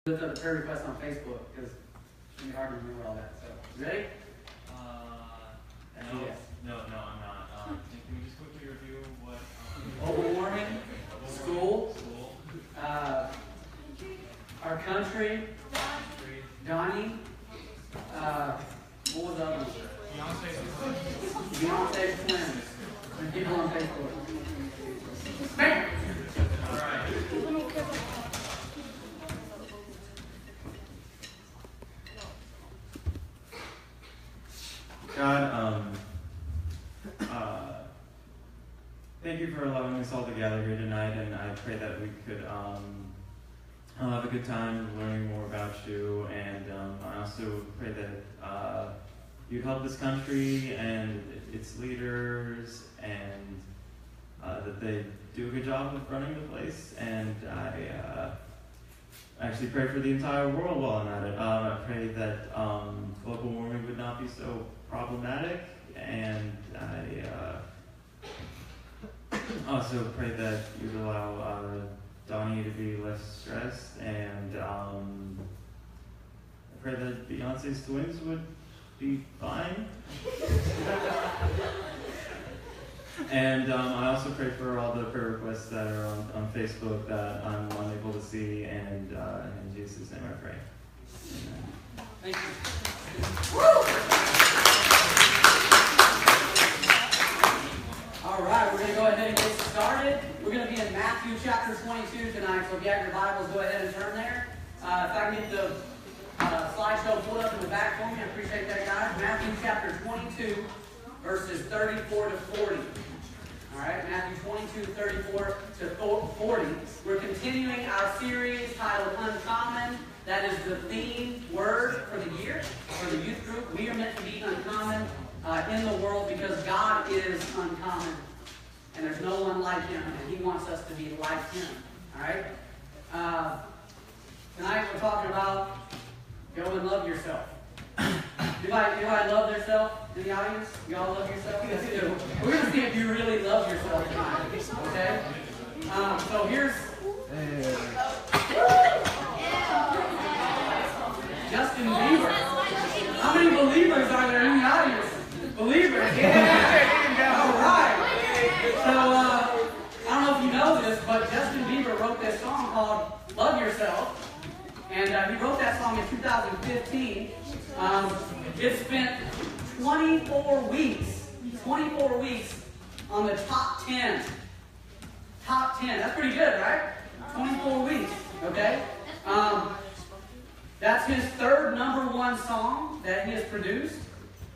Lift up a prayer request on Facebook because it's really hard to remember all that. So, you ready? No, I'm not. Can we just quickly review what? Global warming, school, our country, Donnie, what was the other one? Beyonce's twins. And people on Facebook. Bam! All right. God, thank you for allowing us all to gather here tonight, and I pray that we could have a good time learning more about you, and I also pray that you'd help this country and its leaders, and that they do a good job of running the place, and I actually pray for the entire world while I'm at it. I pray that global warming would not be so problematic, and I also pray that you'd allow Donnie to be less stressed, and I pray that Beyonce's twins would be fine. And I also pray for all the prayer requests that are on Facebook that I'm unable to see, and in Jesus' name I pray. Amen. Thank you. All right, we're going to go ahead and get started. We're going to be in Matthew chapter 22 tonight, so if you have your Bibles, go ahead and turn there. If I can get the slideshow pulled up in the back for me, I appreciate that, guys. Matthew chapter 22, verses 34 to 40. All right, Matthew 22, 34 to 40. We're continuing our series titled Uncommon. That is the theme word for the year, for the youth group. We are meant to be uncommon in the world because God is uncommon. And there's no one like Him, and He wants us to be like Him. All right? Tonight we're talking about go and love yourself. Anybody love themselves in the audience? Y'all love yourself? Yes, you do. We're going to see if you really love yourself tonight. Okay? So here's Justin Bieber. How many believers are there in the audience? Believers. Yeah. All right. So I don't know if you know this, but Justin Bieber wrote this song called "Love Yourself." And he wrote that song in 2015. It spent 24 weeks on the top 10. Top 10. That's pretty good, right? 24 weeks. Okay? That's his third #1 song that he has produced.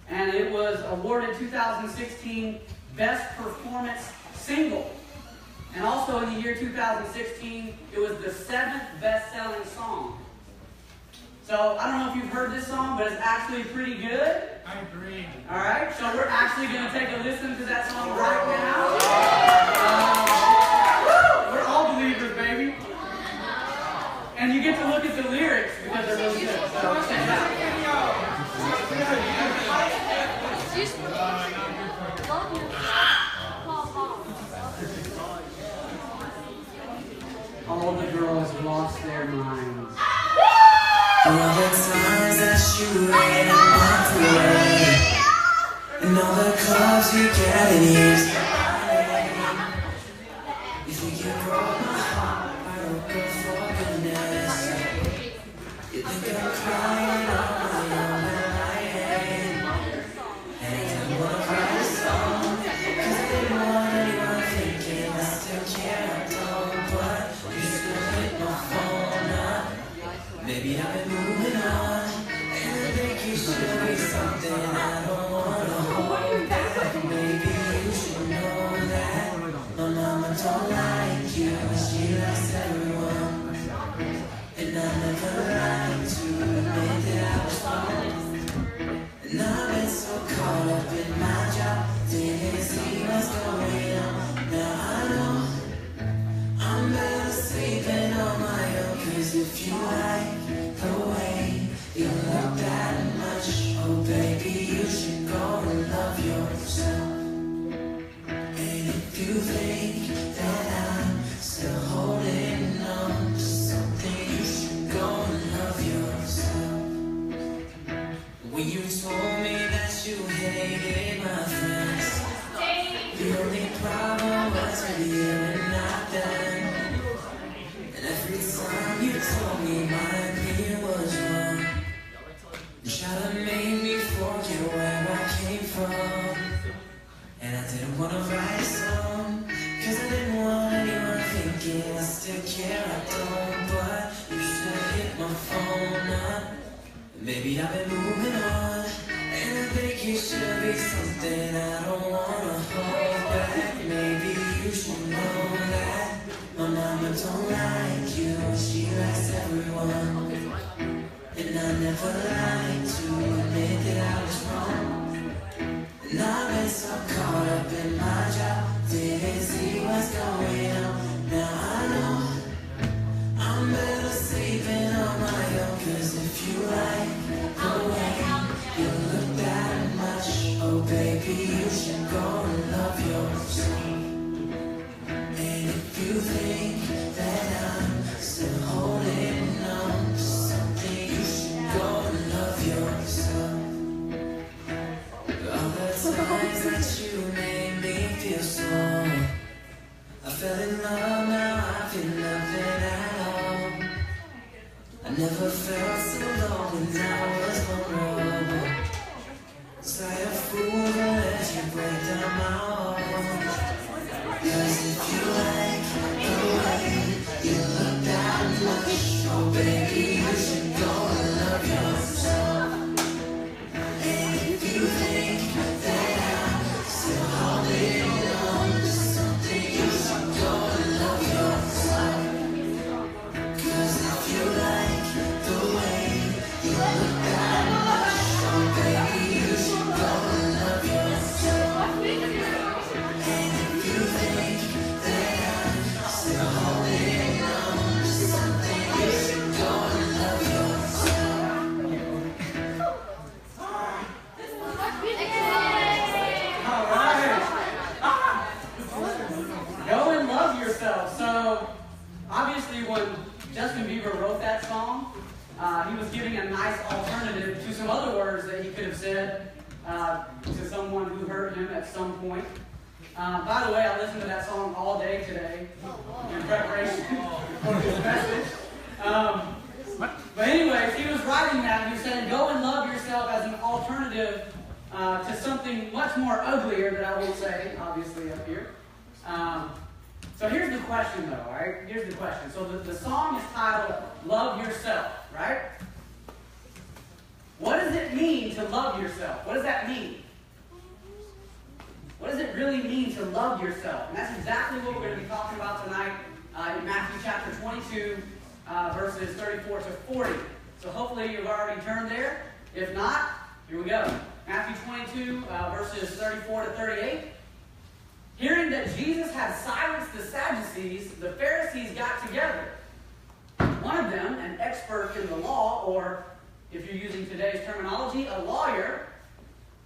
And it was awarded 2016 Best Performance Single. And also in the year 2016, it was the 7th best-selling song. So, I don't know if you've heard this song, but it's actually pretty good. I agree. Alright, so we're actually going to take a listen to that song right now. We're all believers, baby. And you get to look at the lyrics because they're really good. So, check it out. All the girls lost their minds. All the times that you ran and walked away, and all the calls you get in years. You think you broke my heart, I don't go for goodness. You think I'm crying on my own night, and I don't wanna cry this song, 'cause I didn't want anyone thinking I still care, I don't, but you still hit my phone up. Maybe I've been moving on, and I think you should be something I don't wanna hold back. Maybe you should know that my mama don't like you, she likes everyone, and I'm never lying to admit that I was wrong. And I've been so caught up in my job, didn't see what's going on. Now I know I'm better sleeping on my own, 'cause if you like the way you look that much, oh baby, you should go and love yourself. And if you think that I'm still holding on to something, you should go and Maybe I've been moving on, and I think you should be something I don't wanna hold back. Maybe you should know that my mama don't like you, she likes everyone. And I never lied to admit that I was wrong. And I've been so caught up in my job, didn't see what's going on. Now I know I'm better sleeping on my own. Cause if you like the way you look that much, oh baby, you should go and love yourself. And if you think that I'm still holding on to something, you should go and love yourself. All the times that you made me feel small, I fell in love, now I feel nothing at all. I never felt so low when I was vulnerable. Was I a fool to let you break down my heart? Cause if you like the way you look that much, oh baby, you should go and love yourself. And if you think that I'm still holding on to something, you should go and love yourself. Cause if you like the way you look that much, oh baby, you should go and love yourself. And if you think that I'm still holding on to something, you should go and love yourself. All right. Go and love yourself. So, obviously, when Justin Bieber wrote that song, he was giving a nice alternative to some other words that he could have said to someone who hurt him at some point. By the way, I listened to that song all day today in preparation for this message. But anyways, he was writing that, and he was saying, go and love yourself as an alternative to something much more uglier that I will say, obviously, up here. So here's the question, though, all right? Here's the question. So the song is titled, Love Yourself, right? What does it mean to love yourself? What does that mean? What does it really mean to love yourself? And that's exactly what we're going to be talking about tonight in Matthew chapter 22, verses 34 to 40. So hopefully you've already turned there. If not, here we go. Matthew 22, verses 34 to 38. Hearing that Jesus had silenced the Sadducees, the Pharisees got together. One of them, an expert in the law, or if you're using today's terminology, a lawyer,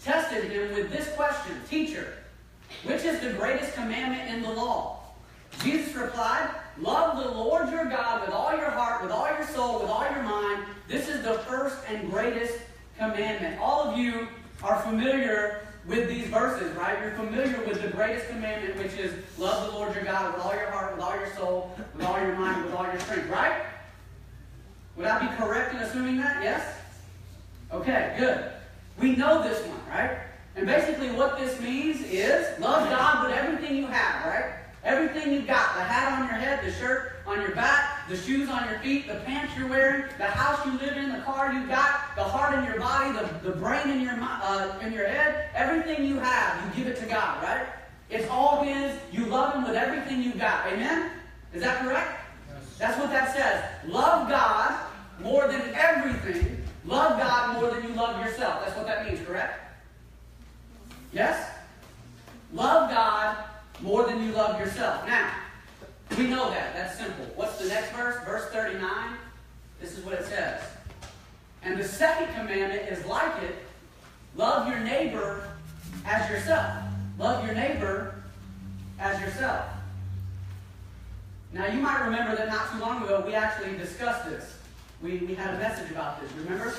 tested him with this question, Teacher, which is the greatest commandment in the law? Jesus replied, love the Lord your God with all your heart, with all your soul, with all your mind. This is the first and greatest commandment. All of you are familiar with these verses, right? You're familiar with the greatest commandment, which is love the Lord your God with all your heart, with all your soul, with all your mind, with all your strength, right? Would I be correct in assuming that? Yes? Okay, good. We know this one, right? And basically what this means is love God with everything you have, right? Everything you got, the hat on your head, the shirt on your back, the shoes on your feet, the pants you're wearing, the house you live in, the car you got, the heart in your body, the brain in your head, everything you have, you give it to God, right? It's all His. You love Him with everything you got. Amen? Is that correct? Yes. That's what that says. Love God more than everything. Love God more than you love yourself. That's what that means, correct? Yes? Love God more than you love yourself. Now, we know that. That's simple. What's the next verse? Verse 39. This is what it says. And the second commandment is like it. Love your neighbor as yourself. Love your neighbor as yourself. Now, you might remember that not too long ago, we actually discussed this. We had a message about this, remember?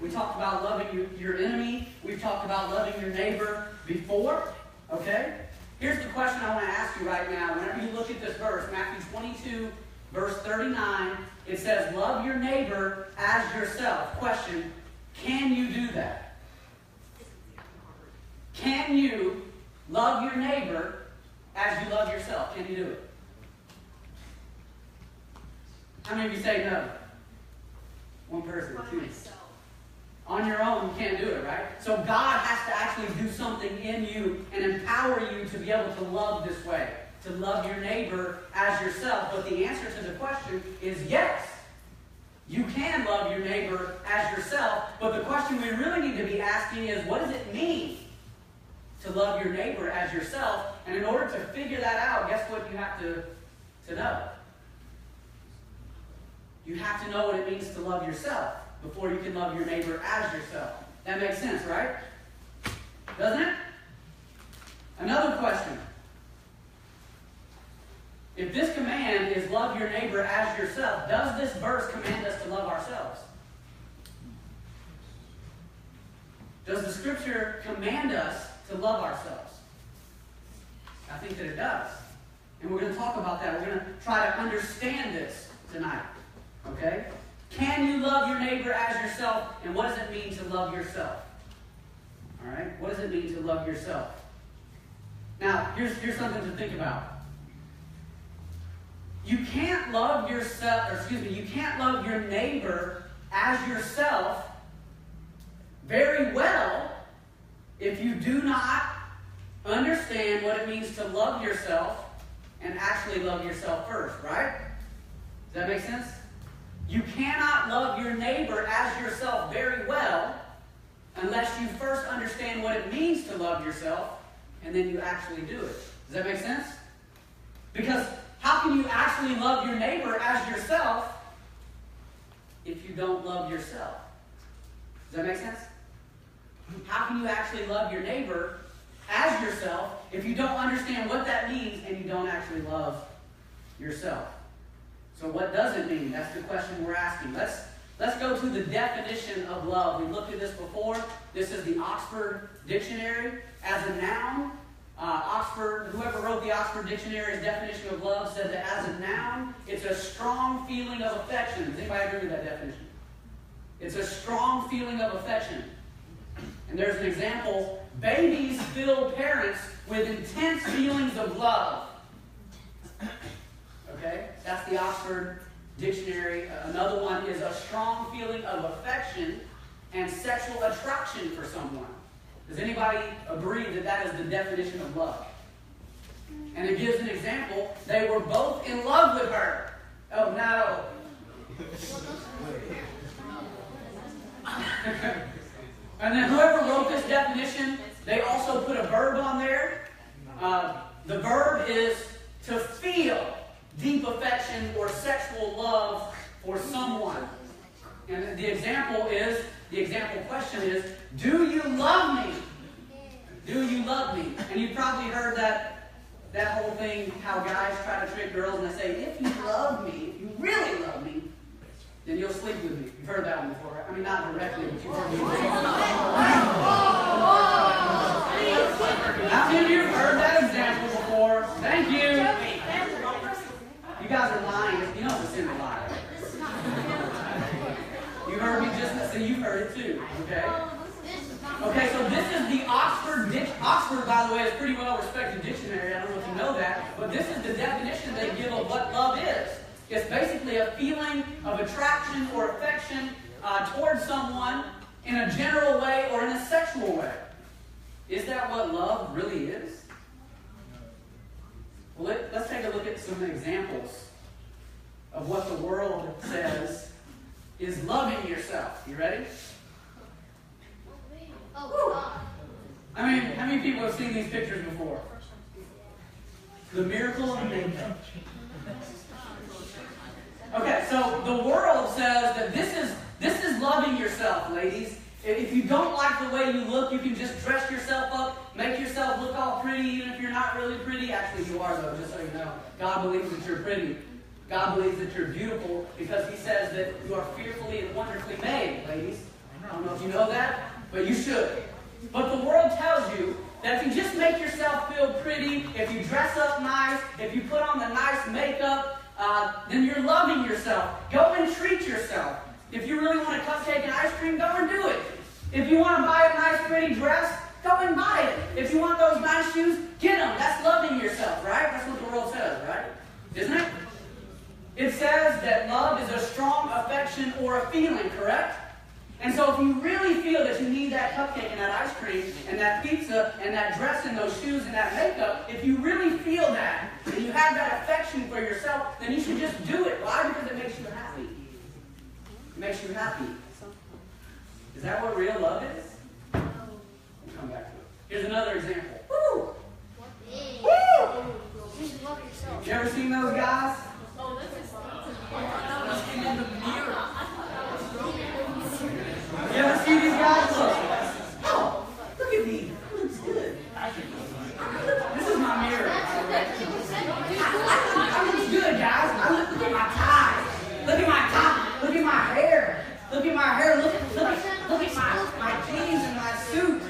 We talked about loving your enemy. We've talked about loving your neighbor before. Okay? Here's the question I want to ask you right now. Whenever you look at this verse, Matthew 22, verse 39, it says, love your neighbor as yourself. Question, can you do that? Can you love your neighbor as you love yourself? Can you do it? How many of you say no? One person, two. On your own, you can't do it, right? So God has to actually do something in you and empower you to be able to love this way, to love your neighbor as yourself. But the answer to the question is yes. You can love your neighbor as yourself, but the question we really need to be asking is, what does it mean to love your neighbor as yourself? And in order to figure that out, guess what you have to know? You have to know what it means to love yourself before you can love your neighbor as yourself. That makes sense, right? Doesn't it? Another question. If this command is love your neighbor as yourself, does this verse command us to love ourselves? Does the Scripture command us to love ourselves? I think that it does. And we're going to talk about that. We're going to try to understand this tonight. Okay? Can you love your neighbor as yourself? And what does it mean to love yourself? All right? What does it mean to love yourself? Now, here's something to think about. You can't love you can't love your neighbor as yourself very well if you do not understand what it means to love yourself and actually love yourself first, right? Does that make sense? You cannot love your neighbor as yourself very well unless you first understand what it means to love yourself and then you actually do it. Does that make sense? Because how can you actually love your neighbor as yourself if you don't love yourself? Does that make sense? How can you actually love your neighbor as yourself if you don't understand what that means and you don't actually love yourself? So what does it mean? That's the question we're asking. Let's go to the definition of love. We looked at this before. This is the Oxford Dictionary. As a noun, whoever wrote the Oxford Dictionary's definition of love said that as a noun, it's a strong feeling of affection. Does anybody agree with that definition? It's a strong feeling of affection. And there's an example. Babies fill parents with intense feelings of love. Okay? That's the Oxford Dictionary. Another one is a strong feeling of affection and sexual attraction for someone. Does anybody agree that that is the definition of love? And it gives an example. They were both in love with her. Oh, no. And then whoever wrote this definition, they also put a verb on there. The verb is to feel deep affection or sexual love for someone. And the example question is, do you love me? Do you love me? And you've probably heard that whole thing, how guys try to trick girls and they say, if you love me, if you really love me, then you'll sleep with me. You've heard that one before, right? I mean, not directly, but you've heard me. How many of you have heard that example before? Thank you. You guys are lying. You know it's in the lie. You heard me just, so you've heard it too, okay? Okay, so this is the Oxford, by the way, is a pretty well-respected dictionary. I don't know if you know that, but this is the definition they give of what love is. It's basically a feeling of attraction or affection towards someone in a general way or in a sexual way. Is that what love really is? Well, let's take a look at some examples of what the world says is loving yourself. You ready? I mean, how many people have seen these pictures before? The miracle of makeup. Okay, so the world says that this is loving yourself, ladies. If you don't like the way you look, you can just dress yourself up, make yourself look all pretty, even if you're not really pretty. Actually, you are, though, just so you know. God believes that you're pretty. God believes that you're beautiful because He says that you are fearfully and wonderfully made, ladies. I don't know if you know that, but you should. But the world tells you that if you just make yourself feel pretty, if you dress up nice, if you put on the nice makeup, then you're loving yourself. Go and treat yourself. If you really want a cupcake and ice cream, go and do it. If you want to buy a nice pretty dress, go and buy it. If you want those nice shoes, get them. That's loving yourself, right? That's what the world says, right? Isn't it? It says that love is a strong affection or a feeling, correct? And so if you really feel that you need that cupcake and that ice cream and that pizza and that dress and those shoes and that makeup, if you really feel that and you have that affection for yourself, then you should just do it. Why? Because it makes you happy. It makes you happy. Is that what real love is? We'll come back to it. Here's another example. Woo! Woo! You ever seen those guys? You ever see these guys? Look. Oh, look at me. That looks good. This is my mirror. I look good, guys. Look at my tie. Look at my top. Look at my hair. Look at my hair. Look at my jeans and my suit.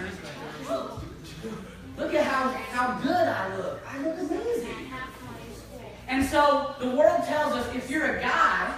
Look at how good I look. I look amazing. And so the world tells us if you're a guy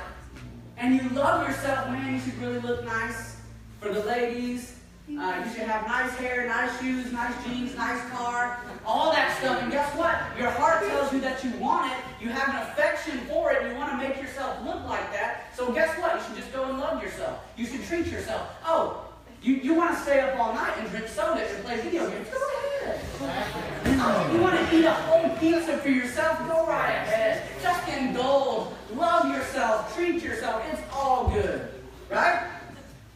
and you love yourself, man, you should really look nice. For the ladies, you should have nice hair, nice shoes, nice jeans, nice car, all that stuff. And guess what? Your heart tells you that you want it. You have an affection for it. You want to make yourself look like that. So guess what? You should just go and love yourself. You should treat yourself. Oh, you want to stay up all night and drink soda and play video games? Go ahead. You want to eat a whole pizza for yourself? Go right ahead. Just indulge. Love yourself. Treat yourself. It's all good. Right?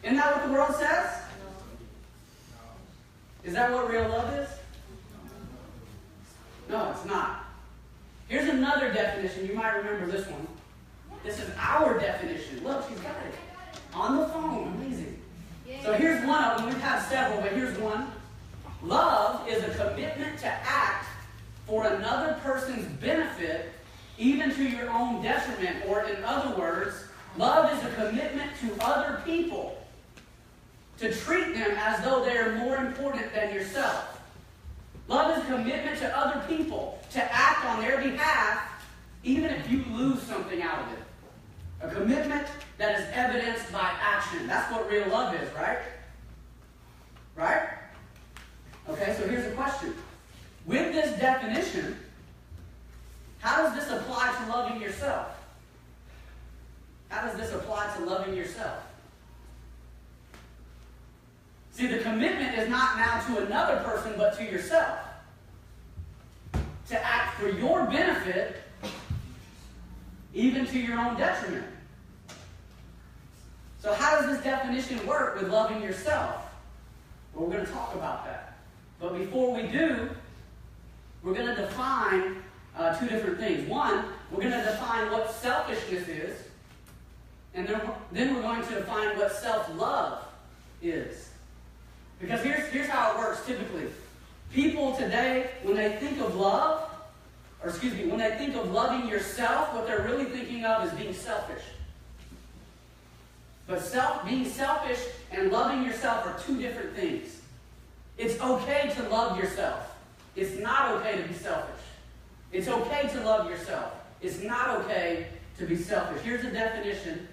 Isn't that what the world says? Is that what real love is? No, it's not. Here's another definition. You might remember this one. This is our definition. Look, she's got it. On the phone. Amazing. So here's one of them. We've had several, but here's one. Love is a commitment to act for another person's benefit, even to your own detriment. Or in other words, love is a commitment to other people, to treat them as though they are more important than yourself. Love is a commitment to other people, to act on their behalf, even if you lose something out of it. A commitment that is evidenced by action. That's what real love is, right? Right? Okay, so here's the question. With this definition, how does this apply to loving yourself? How does this apply to loving yourself? See, the commitment is not now to another person, but to yourself. To act for your benefit, even to your own detriment. So how does this definition work with loving yourself? Well, we're going to talk about that. But before we do, we're going to define two different things. One, we're going to define what selfishness is. And then we're going to define what self-love is. Because here's how it works typically. People today, when they think of love, when they think of loving yourself, what they're really thinking of is being selfish. But being selfish and loving yourself are two different things. It's okay to love yourself. It's not okay to be selfish. It's okay to love yourself. It's not okay to be selfish. Here's a definition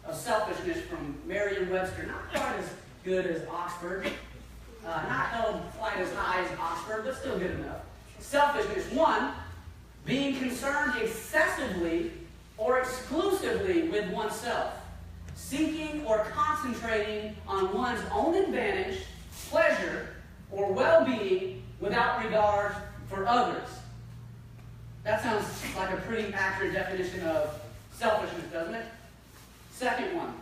of selfishness from Merriam-Webster. Not quite as good as Oxford. Not held quite as high as Oxford, but still good enough. Selfishness. 1, being concerned excessively or exclusively with oneself. Seeking or concentrating on one's own advantage, pleasure, or well-being without regard for others. That sounds like a pretty accurate definition of selfishness, doesn't it? Second one.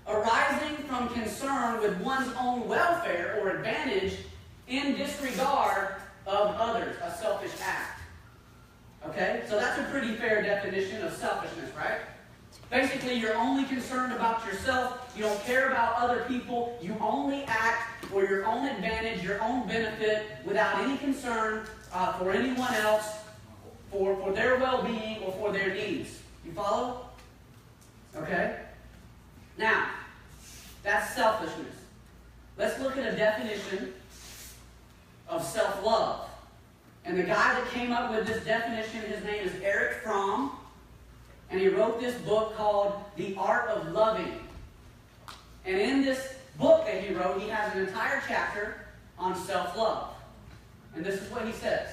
Arising from concern with one's own welfare or advantage in disregard of others, a selfish act. Okay? So that's a pretty fair definition of selfishness, right? Basically, you're only concerned about yourself. You don't care about other people. You only act for your own advantage, your own benefit, without any concern for anyone else, for their well-being or for their needs. You follow? Okay? Now, that's selfishness. Let's look at a definition of self-love. And the guy that came up with this definition, his name is Erich Fromm. And he wrote this book called The Art of Loving. And in this book that he wrote, he has an entire chapter on self-love. And this is what he says.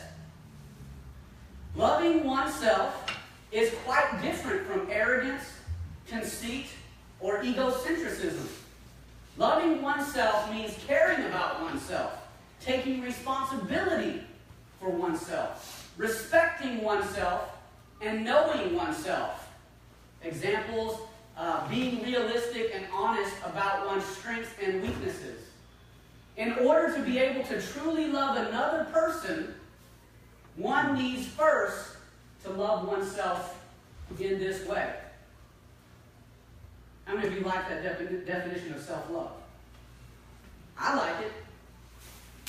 Loving oneself is quite different from arrogance, conceit, or egocentrism. Loving oneself means caring about oneself, taking responsibility for oneself, respecting oneself, and knowing oneself. Examples, being realistic and honest about one's strengths and weaknesses. In order to be able to truly love another person, one needs first to love oneself in this way. How many of you like that definition of self-love? I like it.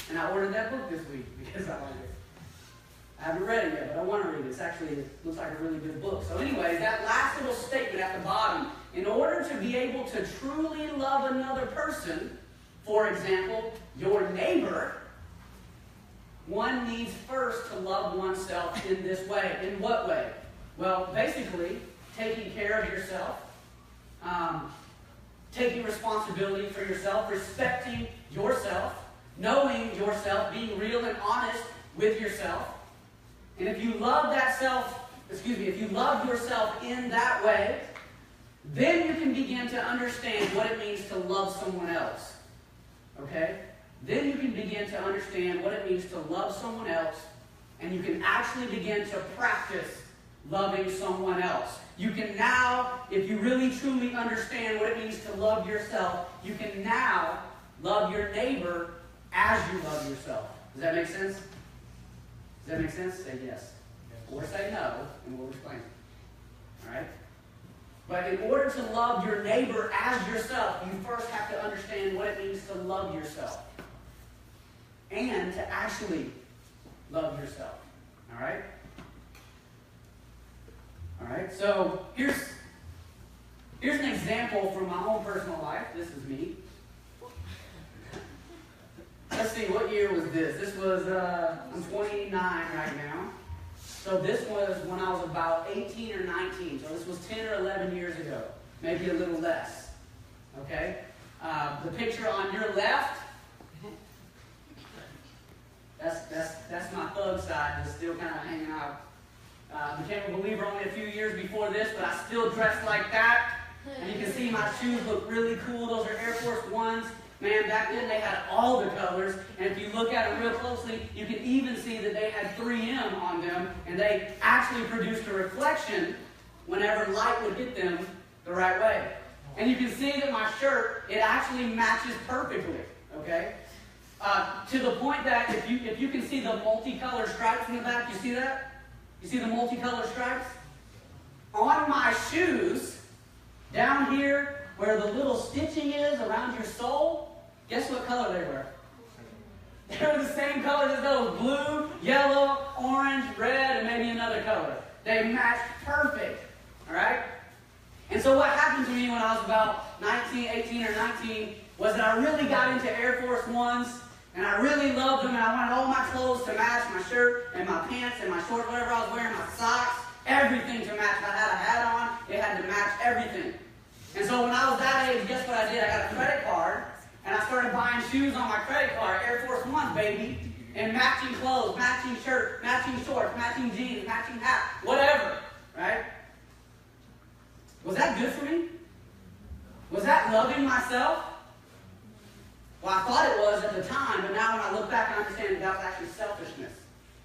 And I ordered that book this week because I like it. I haven't read it yet, but I want to read it. It looks like a really good book. So anyway, that last little statement at the bottom, in order to be able to truly love another person, for example, your neighbor, one needs first to love oneself in this way. In what way? Well, basically, taking care of yourself, taking responsibility for yourself, respecting yourself, knowing yourself, being real and honest with yourself. And if you love if you love yourself in that way, then you can begin to understand what it means to love someone else. Okay? Then you can begin to understand what it means to love someone else, and you can actually begin to practice loving someone else. You can now, if you really truly understand what it means to love yourself, you can now love your neighbor as you love yourself. Does that make sense? Does that make sense? Say yes. Or say no, and we'll explain it. All right? But in order to love your neighbor as yourself, you first have to understand what it means to love yourself. And to actually love yourself. All right? All right, so here's an example from my own personal life. This is me. Let's see, what year was this? This was, I'm 29 right now. So this was when I was about 18 or 19. So this was 10 or 11 years ago. Maybe a little less. Okay? The picture on your left, that's my thug side, just still kind of hanging out. Became a believer only a few years before this, but I still dress like that. And you can see my shoes look really cool. Those are Air Force Ones. Man, back then they had all the colors. And if you look at them real closely, you can even see that they had 3M on them. And they actually produced a reflection whenever light would hit them the right way. And you can see that my shirt, it actually matches perfectly. Okay? To the point that if you can see the multicolored stripes in the back, you see that? You see the multicolored stripes? On my shoes, down here where the little stitching is around your sole, guess what color they were? They were the same colors as those: blue, yellow, orange, red, and maybe another color. They matched perfect. All right? And so what happened to me when I was about 18 or 19 was that I really got into Air Force Ones. And I really loved them, and I wanted all my clothes to match, my shirt and my pants and my shorts, whatever I was wearing, my socks, everything to match. If I had a hat on, it had to match everything. And so when I was that age, guess what I did? I got a credit card, and I started buying shoes on my credit card, Air Force Ones, baby, and matching clothes, matching shirt, matching shorts, matching jeans, matching hat, whatever, right? Was that good for me? Was that loving myself? Well, I thought it was at the time, but now when I look back, I understand that was actually selfishness.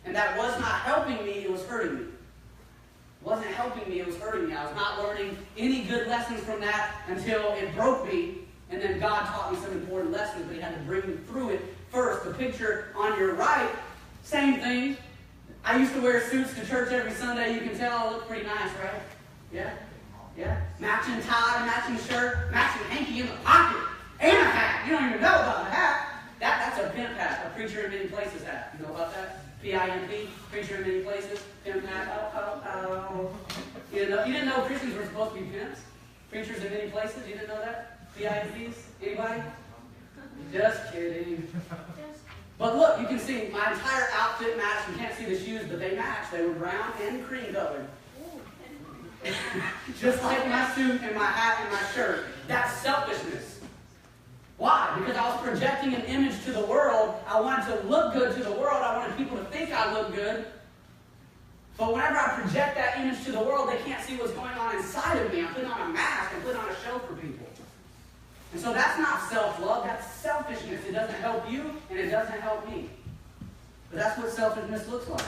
And that was not helping me, it was hurting me. It wasn't helping me, it was hurting me. I was not learning any good lessons from that until it broke me, and then God taught me some important lessons, but He had to bring me through it first. The picture on your right, same thing. I used to wear suits to church every Sunday. You can tell I look pretty nice, right? Yeah? Yeah? Matching tie, matching shirt, matching hanky in the pocket. And a hat. You don't even know about a hat. That's a pimp hat, a preacher in many places hat. You know about that? P-I-M-P, preacher in many places, pimp hat. You didn't know Christians were supposed to be pimps? Preachers in many places, you didn't know that? P-I-M-Ps? Anybody? Just kidding. But look, you can see my entire outfit matched. You can't see the shoes, but they matched. They were brown and cream colored. Just like my suit and my hat and my shirt. That's selfishness. Why? Because I was projecting an image to the world. I wanted to look good to the world. I wanted people to think I look good. But whenever I project that image to the world, they can't see what's going on inside of me. I'm putting on a mask and putting on a show for people. And so that's not self-love, that's selfishness. It doesn't help you, and it doesn't help me. But that's what selfishness looks like.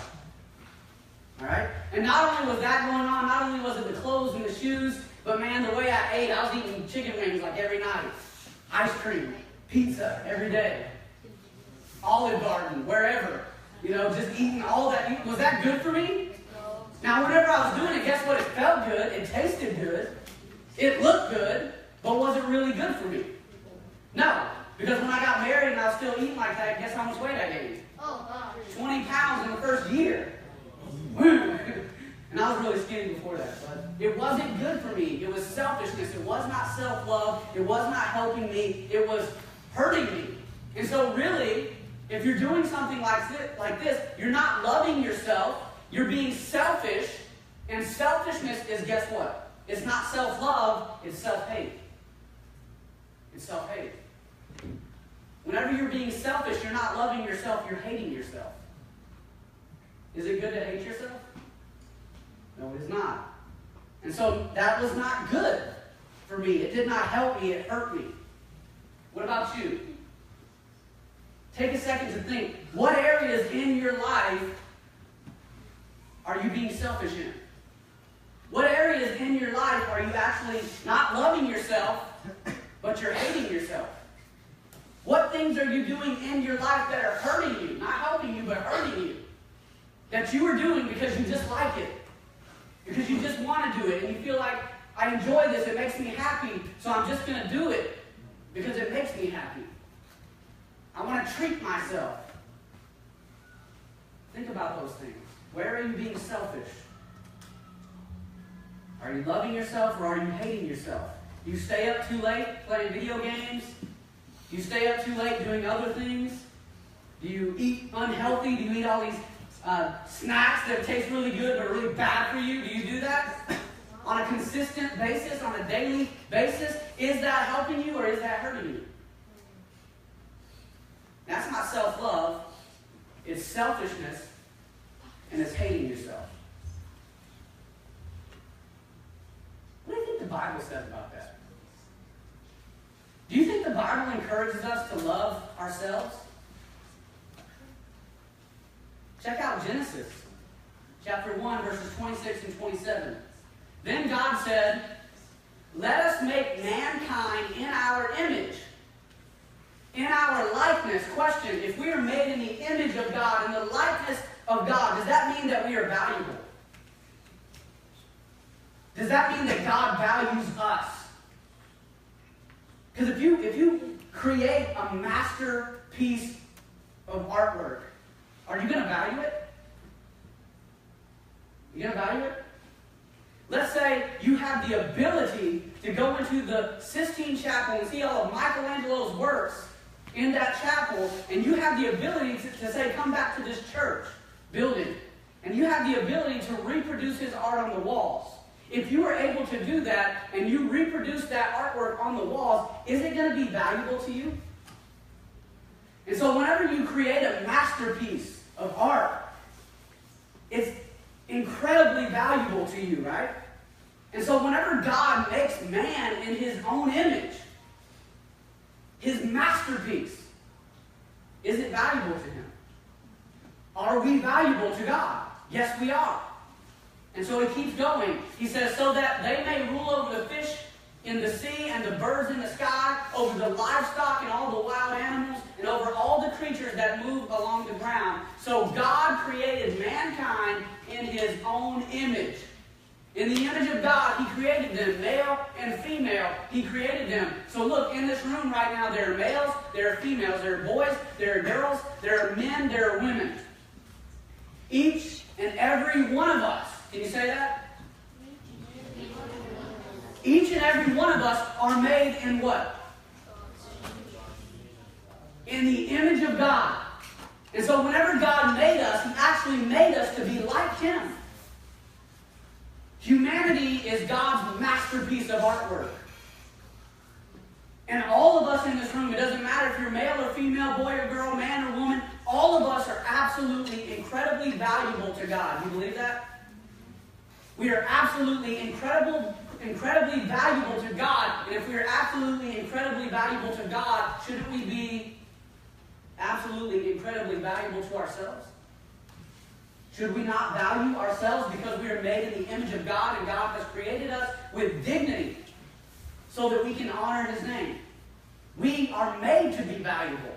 All right? And not only was that going on, not only was it the clothes and the shoes, but man, the way I ate, I was eating chicken wings like every night. Ice cream, pizza every day. Olive Garden, wherever. You know, just eating all that. Was that good for me? Now, whenever I was doing it, guess what? It felt good. It tasted good. It looked good. But was it really good for me? No. Because when I got married and I was still eating like that, guess how much weight I gained? 20 pounds in the first year. And I was really skinny before that. But it wasn't good for me. It was selfishness. It was not self-love. It was not helping me. It was hurting me. And so really, if you're doing something like this, you're not loving yourself. You're being selfish. And selfishness is, guess what? It's not self-love. It's self-hate. It's self-hate. Whenever you're being selfish, you're not loving yourself. You're hating yourself. Is it good to hate yourself? No, it is not. And so that was not good for me. It did not help me. It hurt me. What about you? Take a second to think. What areas in your life are you being selfish in? What areas in your life are you actually not loving yourself, but you're hating yourself? What things are you doing in your life that are hurting you? Not helping you, but hurting you. That you are doing because you just like it. Because you just want to do it. And you feel like, I enjoy this. It makes me happy. So I'm just going to do it because it makes me happy. I want to treat myself. Think about those things. Where are you being selfish? Are you loving yourself or are you hating yourself? Do you stay up too late playing video games? Do you stay up too late doing other things? Do you eat unhealthy? Do you eat all these snacks that taste really good but are really bad for you? Do you do that on a consistent basis, on a daily basis? Is that helping you or is that hurting you? That's not self-love. It's selfishness and it's hating yourself. What do you think the Bible says about that? Do you think the Bible encourages us to love ourselves? Check out Genesis, chapter 1, verses 26 and 27. Then God said, "Let us make mankind in our image, in our likeness." Question, if we are made in the image of God, in the likeness of God, does that mean that we are valuable? Does that mean that God values us? Because if you create a masterpiece of artwork, are you going to value it? You going to value it? Let's say you have the ability to go into the Sistine Chapel and see all of Michelangelo's works in that chapel, and you have the ability to say, come back to this church building, and you have the ability to reproduce his art on the walls. If you are able to do that, and you reproduce that artwork on the walls, is it going to be valuable to you? And so whenever you create a masterpiece of art, it's incredibly valuable to you, right? And so whenever God makes man in his own image, his masterpiece, is it valuable to him? Are we valuable to God? Yes, we are. And so he keeps going. He says, so that they may rule over the fish in the sea and the birds in the sky, over the livestock and all the wild animals, and over all the creatures that move along the ground. So God created mankind in his own image. In the image of God, he created them, male and female. He created them. So look, in this room right now, there are males, there are females, there are boys, there are girls, there are men, there are women. Each and every one of us, can you say that? Each and every one of us are made in what? In the image of God. And so whenever God made us, he actually made us to be like him. Humanity is God's masterpiece of artwork. And all of us in this room, it doesn't matter if you're male or female, boy or girl, man or woman, all of us are absolutely incredibly valuable to God. Do you believe that? We are absolutely incredibly valuable to God, and if we are absolutely incredibly valuable to God, shouldn't we be absolutely incredibly valuable to ourselves? Should we not value ourselves because we are made in the image of God and God has created us with dignity so that we can honor His name? We are made to be valuable.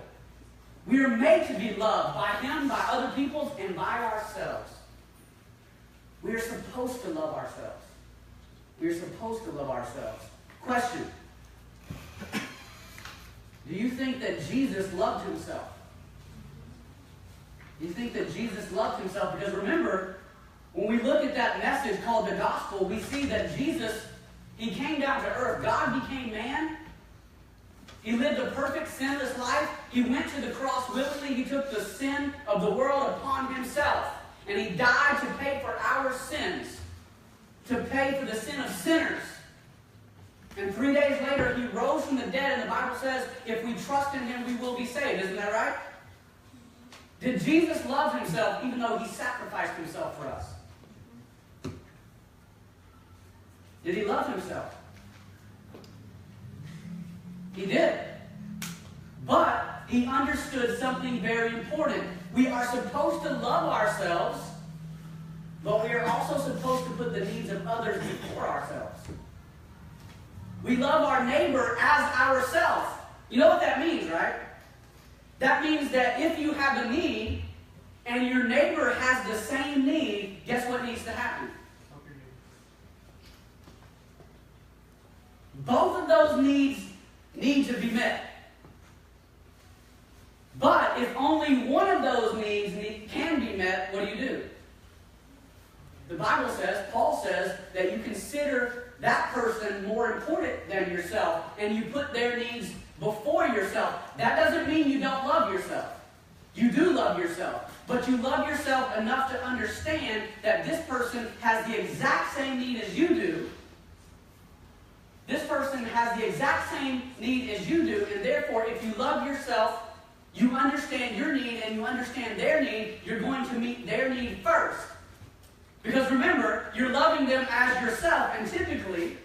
We are made to be loved by Him, by other people, and by ourselves. We are supposed to love ourselves. We are supposed to love ourselves. Question. Do you think that Jesus loved Himself? Do you think that Jesus loved Himself? Because remember, when we look at that message called the gospel, we see that Jesus, He came down to earth. God became man. He lived a perfect, sinless life. He went to the cross willingly. He took the sin of the world upon Himself. And He died to pay for our sins, to pay for the sin of sinners. And 3 days later, He rose from the dead, and the Bible says, if we trust in Him, we will be saved. Isn't that right? Did Jesus love Himself even though He sacrificed Himself for us? Did He love Himself? He did. But He understood something very important. We are supposed to love ourselves, but we are also supposed to put the needs of others before ourselves. We love our neighbor as ourselves. You know what that means, right? That means that if you have a need and your neighbor has the same need, guess what needs to happen? Both of those needs need to be met. But if only one of those needs can be met, what do? The Bible says, Paul says, that you consider that person more important than yourself, and you put their needs before yourself. That doesn't mean you don't love yourself. You do love yourself. But you love yourself enough to understand that this person has the exact same need as you do. This person has the exact same need as you do, and therefore, if you love yourself, you understand your need and you understand their need, you're going to meet their need first. Because remember, you're loving them as yourself, and typically,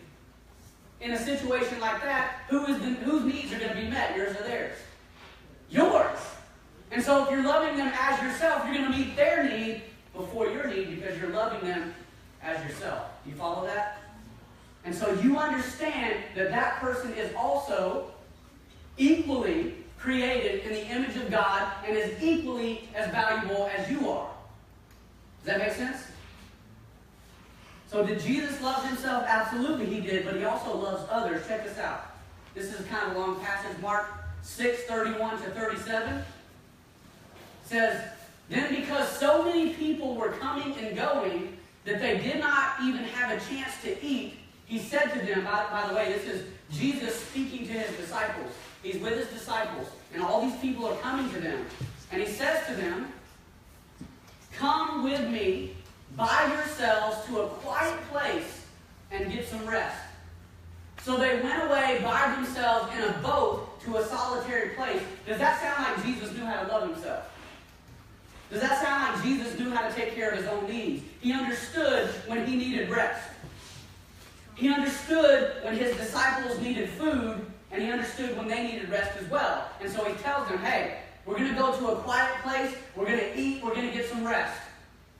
in a situation like that, whose needs are going to be met, yours or theirs? Yours. And so if you're loving them as yourself, you're going to meet their need before your need because you're loving them as yourself. Do you follow that? And so you understand that that person is also equally created in the image of God and is equally as valuable as you are. Does that make sense? So did Jesus love Himself? Absolutely He did, but He also loves others. Check this out. This is kind of a long passage. Mark 6:31-37 says, then because so many people were coming and going that they did not even have a chance to eat, He said to them, by the way, this is Jesus speaking to His disciples. He's with His disciples, and all these people are coming to them. And He says to them, come with me by yourselves to a quiet place and get some rest. So they went away by themselves in a boat to a solitary place. Does that sound like Jesus knew how to love Himself? Does that sound like Jesus knew how to take care of His own needs? He understood when He needed rest. He understood when His disciples needed food, and He understood when they needed rest as well. And so He tells them, hey, we're going to go to a quiet place, we're going to eat, we're going to get some rest.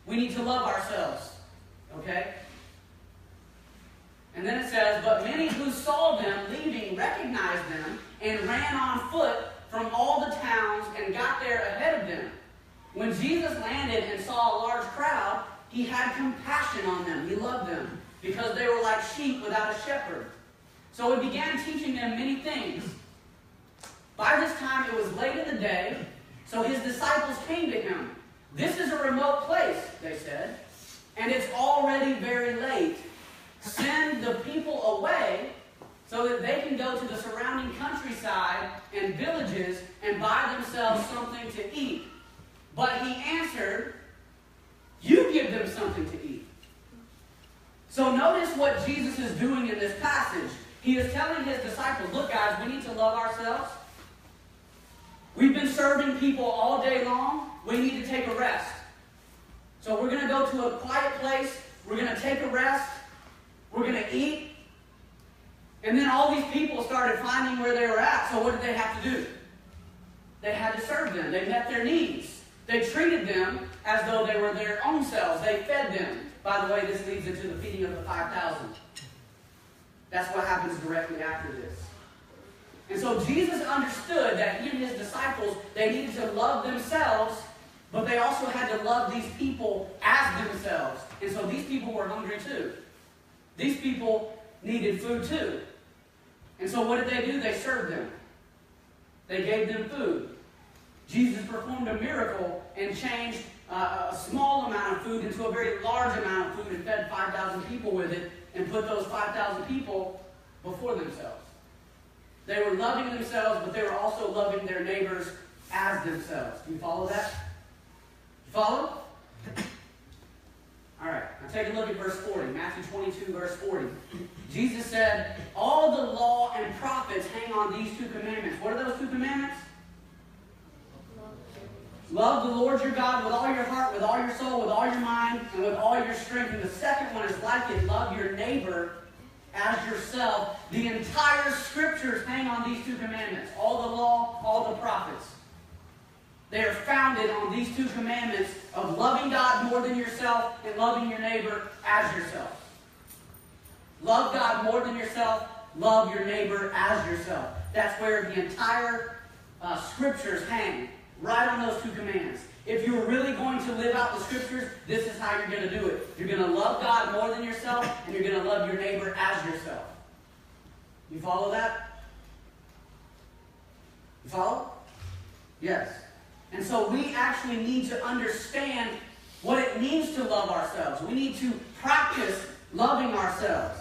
We need to love ourselves. Okay? And then it says, but many who saw them leaving recognized them and ran on foot from all the towns and got there ahead of them. When Jesus landed and saw a large crowd, He had compassion on them. He loved them because they were like sheep without a shepherd. So He began teaching them many things. By this time it was late in the day, so His disciples came to Him. This is a remote place, they said, and it's already very late. Send the people away so that they can go to the surrounding countryside and villages and buy themselves something to eat. But He answered, you give them something to eat. So notice what Jesus is doing in this passage. He is telling His disciples, look guys, we need to love ourselves. We've been serving people all day long. We need to take a rest. So we're going to go to a quiet place. We're going to take a rest. We're going to eat. And then all these people started finding where they were at. So what did they have to do? They had to serve them. They met their needs. They treated them as though they were their own selves. They fed them. By the way, this leads into the feeding of the 5,000. That's what happens directly after this. And so Jesus understood that he and his disciples, they needed to love themselves, but they also had to love these people as themselves. And so these people were hungry too. These people needed food too. And so what did they do? They served them. They gave them food. Jesus performed a miracle and changed a small amount of food into a very large amount of food and fed 5,000 people with it and put those 5,000 people before themselves. They were loving themselves, but they were also loving their neighbors as themselves. Do you follow that? You follow? All right, now take a look at verse 40, Matthew 22, verse 40. Jesus said, all the law and prophets hang on these two commandments. What are those two commandments? Love the Lord your God with all your heart, with all your soul, with all your mind, and with all your strength. And the second one is like it, love your neighbor as yourself. The entire scriptures hang on these two commandments. All the law, all the prophets. They are founded on these two commandments of loving God more than yourself and loving your neighbor as yourself. Love God more than yourself, love your neighbor as yourself. That's where the entire scriptures hang, right on those two commands. If you're really going to live out the scriptures, this is how you're going to do it. You're going to love God more than yourself, and you're going to love your neighbor as yourself. You follow that? You follow? Yes. And so we actually need to understand what it means to love ourselves. We need to practice loving ourselves.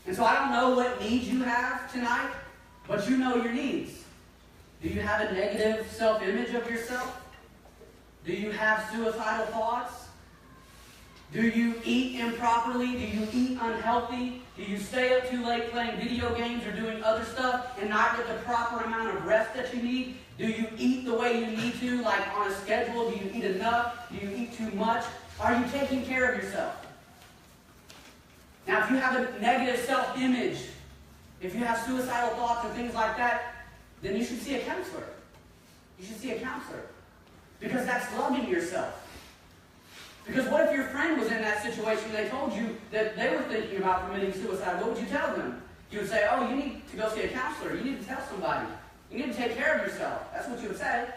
And so I don't know what needs you have tonight, but you know your needs. Do you have a negative self-image of yourself? Do you have suicidal thoughts? Do you eat improperly? Do you eat unhealthy? Do you stay up too late playing video games or doing other stuff and not get the proper amount of rest that you need? Do you eat the way you need to, like on a schedule? Do you eat enough? Do you eat too much? Are you taking care of yourself? Now, if you have a negative self-image, if you have suicidal thoughts or things like that, then you should see a counselor. You should see a counselor. Because that's loving yourself. Because what if your friend was in that situation and they told you that they were thinking about committing suicide? What would you tell them? You would say, oh, you need to go see a counselor. You need to tell somebody. You need to take care of yourself. That's what you would say.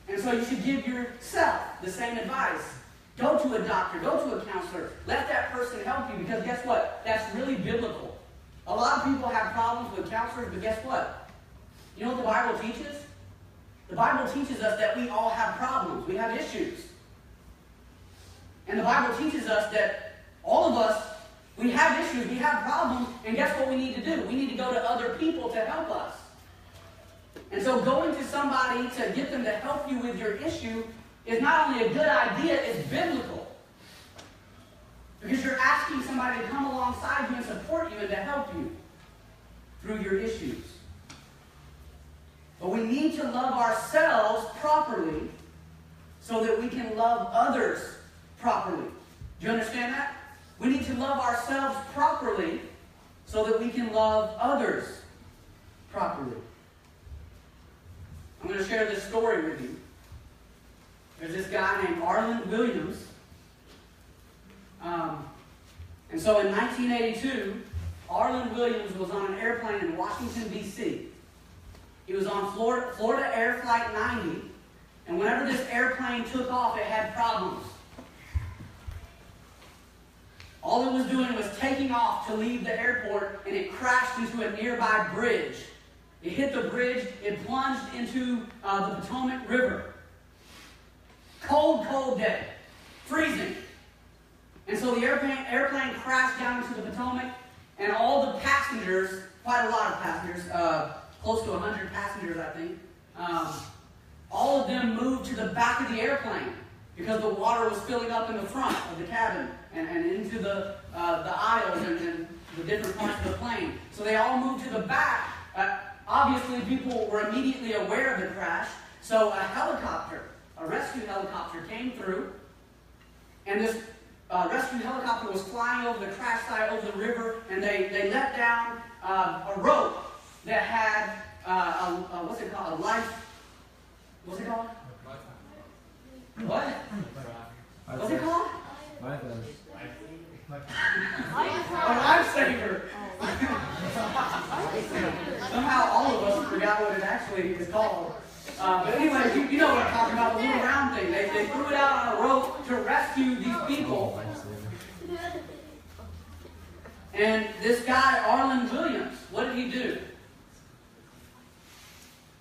And so you should give yourself the same advice. Go to a doctor. Go to a counselor. Let that person help you, because guess what? That's really biblical. A lot of people have problems with counselors, but guess what? You know what the Bible teaches? The Bible teaches us that we all have problems. We have issues. And the Bible teaches us that all of us, we have issues, we have problems, and guess what we need to do? We need to go to other people to help us. And so going to somebody to get them to help you with your issue is not only a good idea, it's biblical. Because you're asking somebody to come alongside you and support you and to help you through your issues. But we need to love ourselves properly so that we can love others properly. Do you understand that? We need to love ourselves properly so that we can love others properly. I'm going to share this story with you. There's this guy named Arlen Williams. And so in 1982, Arlen Williams was on an airplane in Washington, D.C. He was on Florida Air Flight 90, and whenever this airplane took off, it had problems. All it was doing was taking off to leave the airport, and it crashed into a nearby bridge. It hit the bridge, it plunged into the Potomac River. Cold, cold day. Freezing. And so the airplane crashed down into the Potomac, and all the passengers, quite a lot of passengers, close to 100 passengers, I think, all of them moved to the back of the airplane because the water was filling up in the front of the cabin and into the aisles and the different parts of the plane. So they all moved to the back. Obviously, people were immediately aware of the crash, so a rescue helicopter came through, and this rescue helicopter was flying over the crash site, over the river, and they let down a rope that had, what's it called, a life, what's it called? What? What's it called? A lifesaver. Somehow all of us forgot what it actually is called. But anyway, you know what I'm talking about, the little round thing. They threw it out on a rope to rescue these people. And this guy, Arlen Williams, what did he do?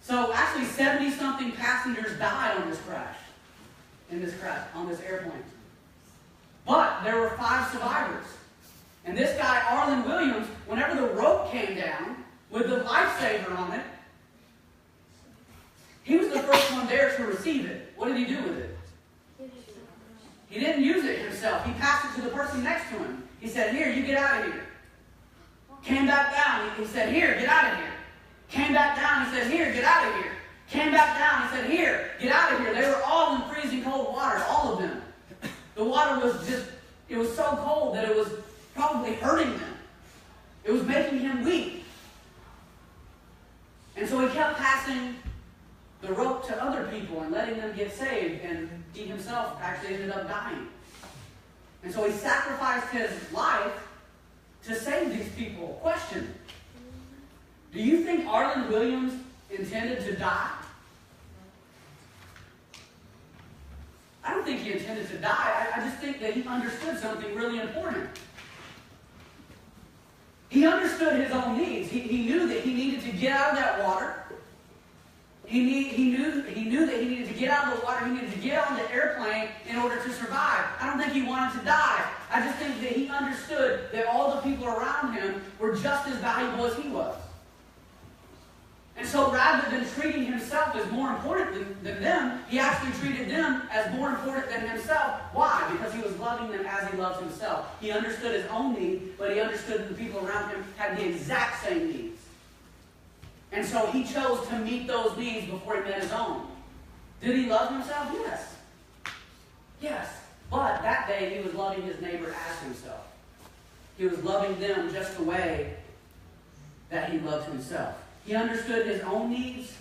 So actually 70-something passengers died on this crash. On this airplane. But there were 5 survivors. And this guy, Arlen Williams, whenever the rope came down with the lifesaver on it, he was the first one there to receive it. What did he do with it? He didn't use it himself. He passed it to the person next to him. He said, "Here, you get out of here." Came back down. He said, "Here, get out of here." Came back down. He said, "Here, get out of here." Came back down. He said, "Here, get out of here." They were all in freezing cold water, all of them. The water was just, it was so cold that it was probably hurting them. It was making him weak. And so he kept passing the rope to other people and letting them get saved, and he himself actually ended up dying. And so he sacrificed his life to save these people. Question: do you think Arlen Williams intended to die? I don't think he intended to die. I just think that he understood something really important. He understood his own needs. He knew that he needed to get out of that water. He knew that he needed to get out of the water. He needed to get on the airplane in order to survive. I don't think he wanted to die. I just think that he understood that all the people around him were just as valuable as he was. And so rather than treating himself as more important than them, he actually treated them as more important than himself. Why? Because he was loving them as he loves himself. He understood his own need, but he understood that the people around him had the exact same needs. And so he chose to meet those needs before he met his own. Did he love himself? Yes. Yes. But that day he was loving his neighbor as himself. He was loving them just the way that he loved himself. He understood his own needs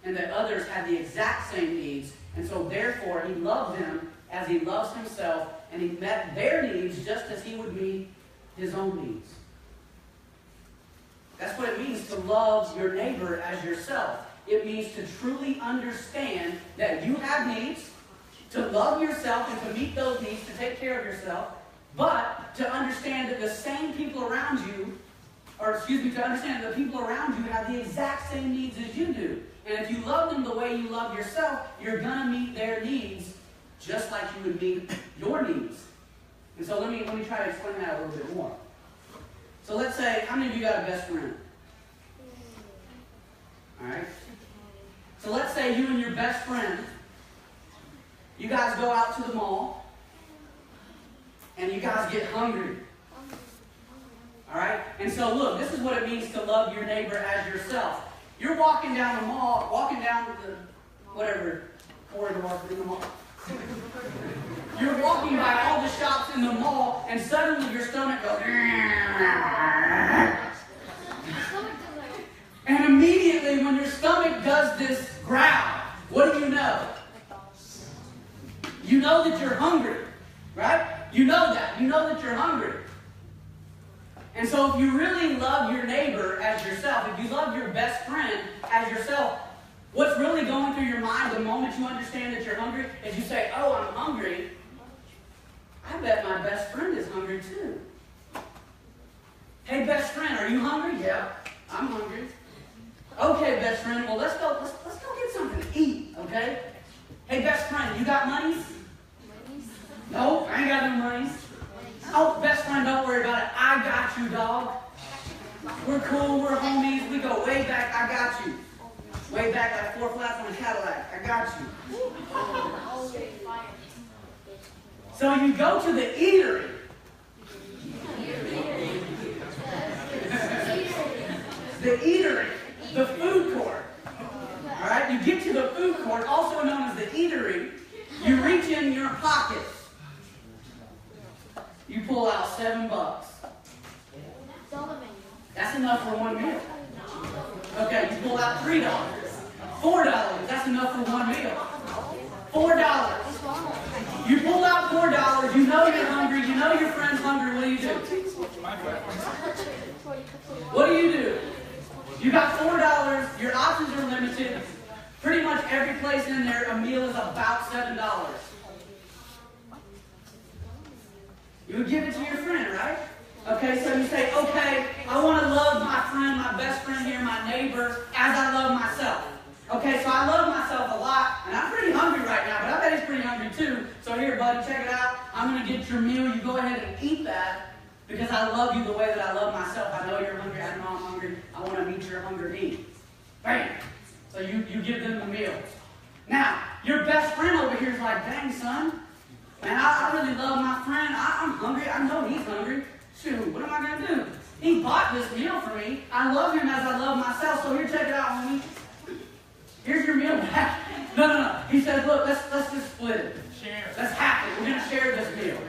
and that others had the exact same needs. And so therefore he loved them as he loves himself, and he met their needs just as he would meet his own needs. That's what it means to love your neighbor as yourself. It means to truly understand that you have needs, to love yourself and to meet those needs, to take care of yourself, but to understand that the same people around you, to understand that the people around you have the exact same needs as you do. And if you love them the way you love yourself, you're going to meet their needs just like you would meet your needs. And so let me try to explain that a little bit more. So let's say, how many of you got a best friend? All right. So let's say you and your best friend, you guys go out to the mall, and you guys get hungry. All right? And so look, this is what it means to love your neighbor as yourself. You're walking down the mall, walking down the, whatever, corridor in the mall. You're walking by all the shops in the mall, and suddenly your stomach goes, and immediately when your stomach does this growl, what do you know? You know that you're hungry, right? You know that. You know that you're hungry. And so if you really love your neighbor as yourself, if you love your best friend as yourself, what's really going through your mind the moment you understand that you're hungry is you say, "Oh, I'm hungry. I bet my best friend is hungry too." "Hey, best friend, are you hungry?" "Yeah, I'm hungry." "Okay, best friend, well, let's go get something to eat, okay?" "Hey, best friend, you got monies?" "No, I ain't got no monies." "Oh, best friend, don't worry about it. I got you, dog. We're cool, we're homies, we go way back, I got you. Way back like 4 flats on a Cadillac, I got you." So you go to the eatery. The eatery, the food court. All right, you get to the food court, also known as the eatery. You reach in your pockets. You pull out $7. That's enough for one meal. Okay, you pull out $3. $4. That's enough for one meal. $4. You pull out $4. You know you're hungry. You know your friend's hungry. What do? What do? You got $4. Your options are limited. Pretty much every place in there, a meal is about $7. You would give it to your friend, right? Okay, so you say, okay, I want to love my friend, my best friend here, my neighbor, as I love myself. Okay, so I love myself a lot, and I'm pretty hungry right now, but I bet he's pretty hungry too. So here, buddy, check it out. I'm going to get your meal. You go ahead and eat that because I love you the way that I love myself. I know you're hungry. I know I'm hungry. I want to meet your hunger need. Bam! So you give them the meal. Now, your best friend over here is like, dang, son, man, I really love my friend. I'm hungry. I know he's hungry. Shoot, what am I going to do? He bought this meal for me. I love him as I love myself. So here, check it out, homie. Here's your meal back. No. He said, look, let's just split it. Share. Let's half it. We're going to share this meal.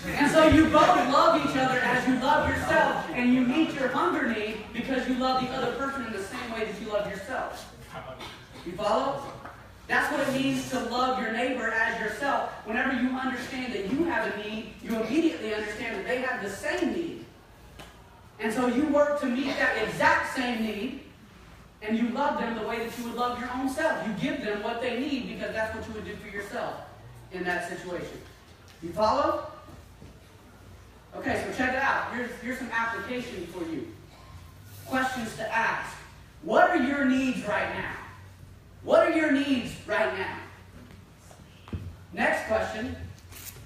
And so you both love each other as you love yourself, and you meet your hunger need because you love the other person in the same way that you love yourself. You follow? That's what it means to love your neighbor as yourself. Whenever you understand that you have a need, you immediately understand that they have the same need. And so you work to meet that exact same need, and you love them the way that you would love your own self. You give them what they need because that's what you would do for yourself in that situation. You follow? Okay, so check it out. Here's some application for you. Questions to ask. What are your needs right now? What are your needs right now? Next question.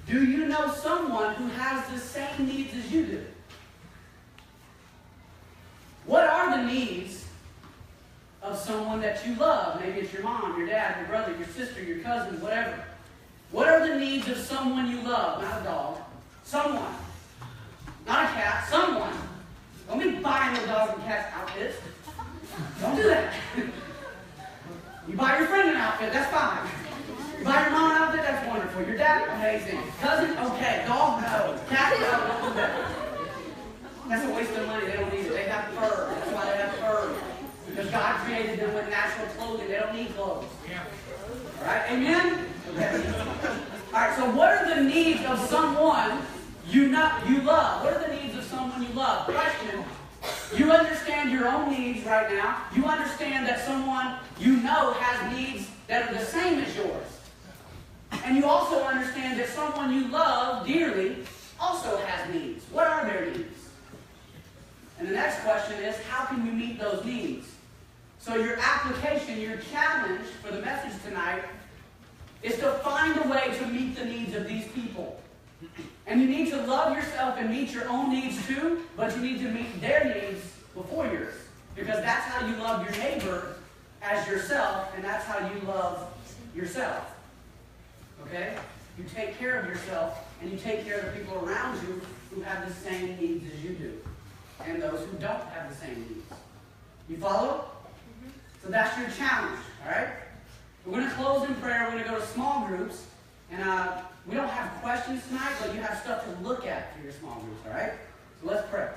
Do you know someone who has the same needs as you do? What are the needs of someone that you love? Maybe it's your mom, your dad, your brother, your sister, your cousin, whatever. What are the needs of someone you love? Not a dog. Someone. Not a cat. Someone. Don't be buying the dogs and cats outfits. Don't do that. You buy your friend an outfit, that's fine. You buy your mom an outfit, that's wonderful. Your dad, amazing. Cousin, okay. Dog, no. Cat, no. Don't do that. That's a waste of money. They don't need it. They have fur. That's why they have fur. Because God created them with natural clothing. They don't need clothes. Yeah. All right, amen? Okay. All right, so what are the needs of someone you love? What are the needs of someone you love? Question. You understand your own needs right now. You understand that someone you know has needs that are the same as yours. And you also understand that someone you love dearly also has needs. What are their needs? And the next question is, how can you meet those needs? So your application, your challenge for the message tonight is to find a way to meet the needs of these people. And you need to love yourself and meet your own needs too, but you need to meet their needs before yours. Because that's how you love your neighbor as yourself, and that's how you love yourself. Okay? You take care of yourself, and you take care of the people around you who have the same needs as you do. And those who don't have the same needs. You follow? So that's your challenge, all right? We're going to close in prayer. We're going to go to small groups. And we don't have questions tonight, but you have stuff to look at for your small groups, all right? So let's pray.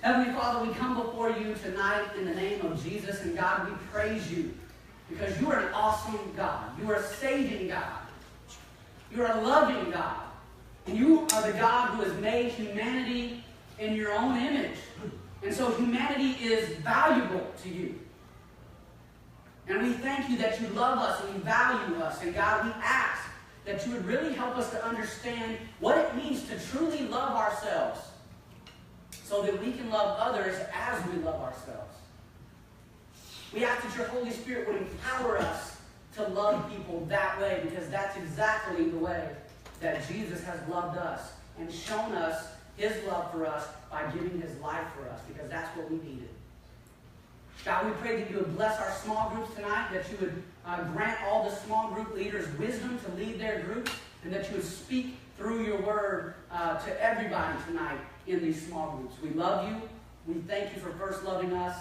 Heavenly Father, we come before you tonight in the name of Jesus. And God, we praise you because you are an awesome God. You are a saving God. You are a loving God. And you are the God who has made humanity in your own image. And so humanity is valuable to you. And we thank you that you love us and you value us. And God, we ask that you would really help us to understand what it means to truly love ourselves so that we can love others as we love ourselves. We ask that your Holy Spirit would empower us to love people that way, because that's exactly the way that Jesus has loved us and shown us his love for us by giving his life for us, because that's what we needed. God, we pray that you would bless our small groups tonight, that you would grant all the small group leaders wisdom to lead their groups, and that you would speak through your word to everybody tonight in these small groups. We love you. We thank you for first loving us.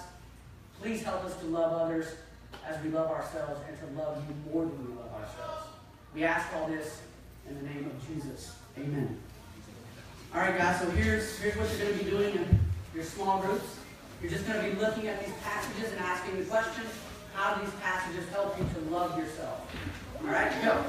Please help us to love others as we love ourselves and to love you more than we love ourselves. We ask all this In the name of Jesus. Amen. All right, guys, so here's what you're going to be doing in your small groups. You're just going to be looking at these passages and asking the question, how do these passages help you to love yourself? All right, go.